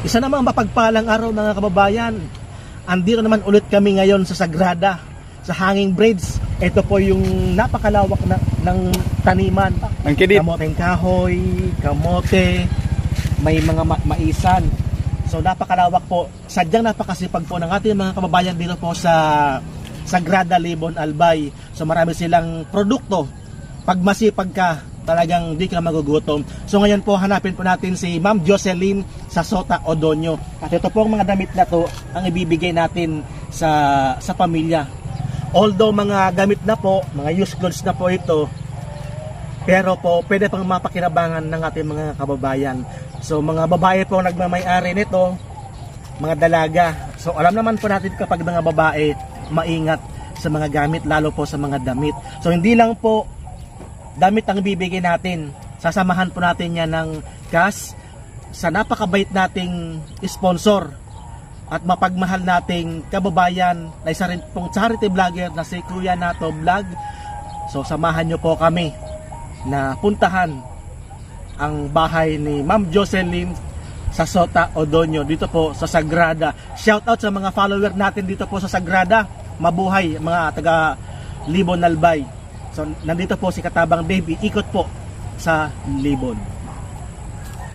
Isa namang mapagpalang araw mga kababayan. Andito naman ulit kami ngayon sa Sagrada, sa Hanging Bridge. Ito po yung napakalawak ng taniman. Ang kidit. Kamoteng kahoy, kamote, may mga maisan. So napakalawak po. Sadyang napakasipag po ng ating mga kababayan dito po sa Sagrada Libon Albay. So marami silang produkto. Pag masipag ka, talagang di ka magugutom. So ngayon po hanapin po natin si Ma'am Jocelyn sa Sota Odonio. At ito po ang mga damit na to ang ibibigay natin sa pamilya. Although mga gamit na po, mga used goods na po ito, pero po pwede pang mapakinabangan ng ating mga kababayan. So mga babae po nagmamay-ari nito, mga dalaga. So alam naman po natin kapag mga babae, maingat sa mga gamit, lalo po sa mga damit. So hindi lang po damit ang bibigay natin. Sasamahan po natin yan ng cash sa napakabait nating sponsor at mapagmahal nating kababayan na isa rin pong charity vlogger na si Kuya Nato Vlog. So samahan nyo po kami na puntahan ang bahay ni Ma'am Jocelyn sa Sota Odonio dito po sa Sagrada. Shout out sa mga follower natin dito po sa Sagrada. Mabuhay mga taga Libon Albay. So nandito po si Katabang Dave, ikot po sa Libon.